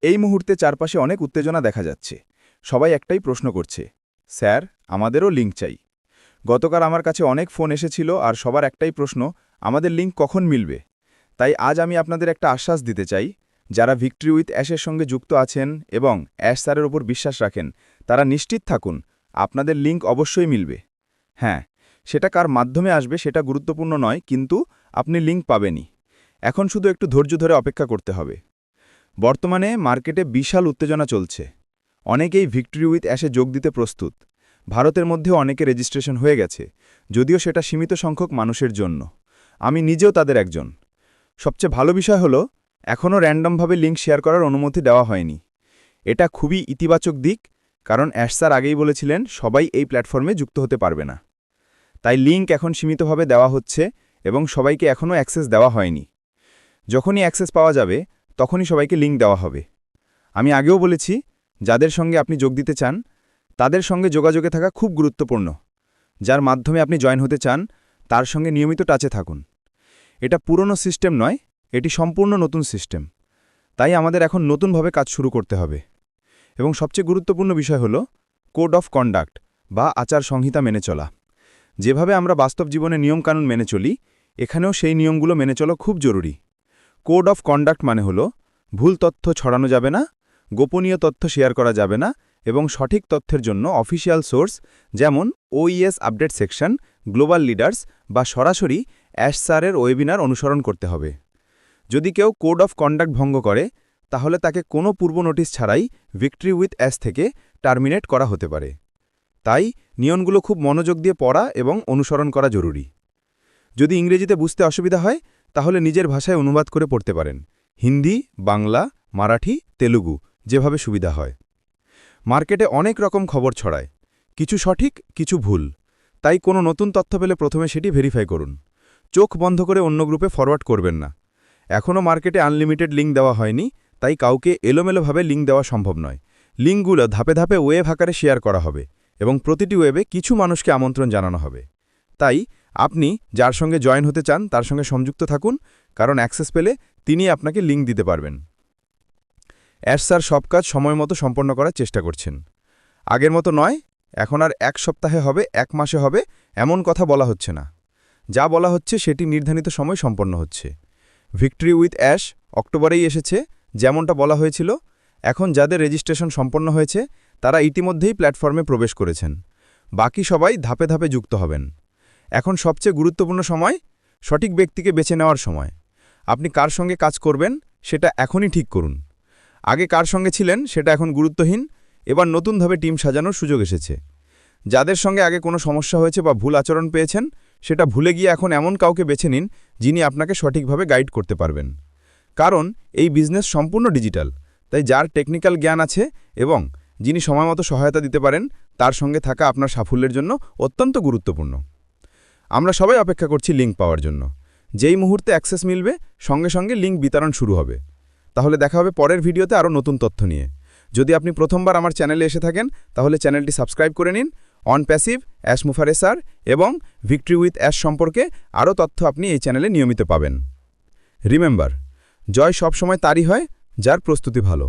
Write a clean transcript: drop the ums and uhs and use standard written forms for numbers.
এই মুহূর্তে চারপাশে অনেক উত্তেজনা দেখা যাচ্ছে। সবাই একটাই প্রশ্ন করছে, স্যার, আমাদেরও লিঙ্ক চাই। গতকাল আমার কাছে অনেক ফোন এসেছিল আর সবার একটাই প্রশ্ন, আমাদের লিঙ্ক কখন মিলবে। তাই আজ আমি আপনাদের একটা আশ্বাস দিতে চাই, যারা ভিক্টরি উইথ অ্যাশের সঙ্গে যুক্ত আছেন এবং অ্যাশ স্যারের ওপর বিশ্বাস রাখেন, তারা নিশ্চিত থাকুন, আপনাদের লিঙ্ক অবশ্যই মিলবে। হ্যাঁ, সেটা কার মাধ্যমে আসবে সেটা গুরুত্বপূর্ণ নয়, কিন্তু আপনি লিঙ্ক পাবেনই। এখন শুধু একটু ধৈর্য ধরে অপেক্ষা করতে হবে। বর্তমানে মার্কেটে বিশাল উত্তেজনা চলছে। অনেকেই ভিক্টরি উইথ অ্যাশে যোগ দিতে প্রস্তুত। ভারতের মধ্যেও অনেকে রেজিস্ট্রেশন হয়ে গেছে, যদিও সেটা সীমিত সংখ্যক মানুষের জন্য। আমি নিজেও তাদের একজন। সবচেয়ে ভালো বিষয় হলো, এখনও র্যান্ডমভাবে লিঙ্ক শেয়ার করার অনুমতি দেওয়া হয়নি। এটা খুবই ইতিবাচক দিক, কারণ অ্যাশ স্যার আগেই বলেছিলেন সবাই এই প্ল্যাটফর্মে যুক্ত হতে পারবে না। তাই লিঙ্ক এখন সীমিতভাবে দেওয়া হচ্ছে এবং সবাইকে এখনও অ্যাক্সেস দেওয়া হয়নি। যখনই অ্যাক্সেস পাওয়া যাবে তখনই সবাইকে লিঙ্ক দেওয়া হবে। আমি আগেও বলেছি, যাদের সঙ্গে আপনি যোগ দিতে চান তাদের সঙ্গে যোগাযোগে থাকা খুব গুরুত্বপূর্ণ। যার মাধ্যমে আপনি জয়েন হতে চান তার সঙ্গে নিয়মিত টাচে থাকুন। এটা পুরনো সিস্টেম নয়, এটি সম্পূর্ণ নতুন সিস্টেম। তাই আমাদের এখন নতুনভাবে কাজ শুরু করতে হবে। এবং সবচেয়ে গুরুত্বপূর্ণ বিষয় হল কোড অফ কন্ডাক্ট বা আচার সংহিতা মেনে চলা। যেভাবে আমরা বাস্তব জীবনে নিয়মকানুন মেনে চলি, এখানেও সেই নিয়মগুলো মেনে চলা খুব জরুরি। কোড অফ কন্ডাক্ট মানে হল, ভুল তথ্য ছড়ানো যাবে না, গোপনীয় তথ্য শেয়ার করা যাবে না এবং সঠিক তথ্যের জন্য অফিসিয়াল সোর্স যেমন ওইএস আপডেট সেকশন, গ্লোবাল লিডার্স বা সরাসরি অ্যাশ স্যারের ওয়েবিনার অনুসরণ করতে হবে। যদি কেউ কোড অফ কন্ডাক্ট ভঙ্গ করে, তাহলে তাকে কোনো পূর্ব নোটিশ ছাড়াই ভিক্টরি উইথ অ্যাশ থেকে টার্মিনেট করা হতে পারে। তাই নিয়মগুলো খুব মনোযোগ দিয়ে পড়া এবং অনুসরণ করা জরুরি। যদি ইংরেজিতে বুঝতে অসুবিধা হয়, তাহলে নিজের ভাষায় অনুবাদ করে পড়তে পারেন। হিন্দি, বাংলা, মারাঠি, তেলুগু, যেভাবে সুবিধা হয়। মার্কেটে অনেক রকম খবর ছড়ায়, কিছু সঠিক, কিছু ভুল। তাই কোনো নতুন তথ্য পেলে প্রথমে সেটি ভেরিফাই করুন। চোখ বন্ধ করে অন্য গ্রুপে ফরওয়ার্ড করবেন না। এখনও মার্কেটে আনলিমিটেড লিঙ্ক দেওয়া হয়নি, তাই কাউকে এলোমেলোভাবে লিঙ্ক দেওয়া সম্ভব নয়। লিঙ্কগুলো ধাপে ধাপে ওয়েব আকারে শেয়ার করা হবে এবং প্রতিটি ওয়েবে কিছু মানুষকে আমন্ত্রণ জানানো হবে। তাই আপনি যার সঙ্গে জয়েন হতে চান তার সঙ্গে সংযুক্ত থাকুন, কারণ অ্যাক্সেস পেলে তিনি আপনাকে লিঙ্ক দিতে পারবেন। অ্যাশ স্যার সব কাজ সময়মতো সম্পন্ন করার চেষ্টা করছেন। আগের মতো নয়, এখন আর 1 সপ্তাহে হবে, 1 মাসে হবে এমন কথা বলা হচ্ছে না। যা বলা হচ্ছে সেটি নির্ধারিত সময় সম্পন্ন হচ্ছে। ভিক্টরি উইথ অ্যাশ অক্টোবরেই এসেছে, যেমনটা বলা হয়েছিল। এখন যাদের রেজিস্ট্রেশন সম্পন্ন হয়েছে তারা ইতিমধ্যেই প্ল্যাটফর্মে প্রবেশ করেছেন। বাকি সবাই ধাপে ধাপে যুক্ত হবেন। এখন সবচেয়ে গুরুত্বপূর্ণ সময়, সঠিক ব্যক্তিকে বেছে নেওয়ার সময়। আপনি কার সঙ্গে কাজ করবেন সেটা এখনই ঠিক করুন। আগে কার সঙ্গে ছিলেন সেটা এখন গুরুত্বহীন, এবার নতুনভাবে টিম সাজানোর সুযোগ এসেছে। যাদের সঙ্গে আগে কোনো সমস্যা হয়েছে বা ভুল আচরণ পেয়েছেন, সেটা ভুলে গিয়ে এখন এমন কাউকে বেছে নিন যিনি আপনাকে সঠিকভাবে গাইড করতে পারবেন। কারণ এই বিজনেস সম্পূর্ণ ডিজিটাল, তাই যার টেকনিক্যাল জ্ঞান আছে এবং যিনি সময়মতো সহায়তা দিতে পারেন, তার সঙ্গে থাকা আপনার সাফল্যের জন্য অত্যন্ত গুরুত্বপূর্ণ। আমরা সবাই অপেক্ষা করছি লিঙ্ক পাওয়ার জন্য। যেই মুহূর্তে অ্যাক্সেস মিলবে সঙ্গে সঙ্গে লিঙ্ক বিতরণ শুরু হবে। তাহলে দেখা হবে পরের ভিডিওতে আরও নতুন তথ্য নিয়ে। যদি আপনি প্রথমবার আমার চ্যানেলে এসে থাকেন তাহলে চ্যানেলটি সাবস্ক্রাইব করে নিন। অন প্যাসিভ, অ্যাশ মুফারে স্যার এবং ভিক্টরি উইথ অ্যাশ সম্পর্কে আরও তথ্য আপনি এই চ্যানেলে নিয়মিত পাবেন। রিমেম্বার, জয় সবসময় তারই হয় যার প্রস্তুতি ভালো।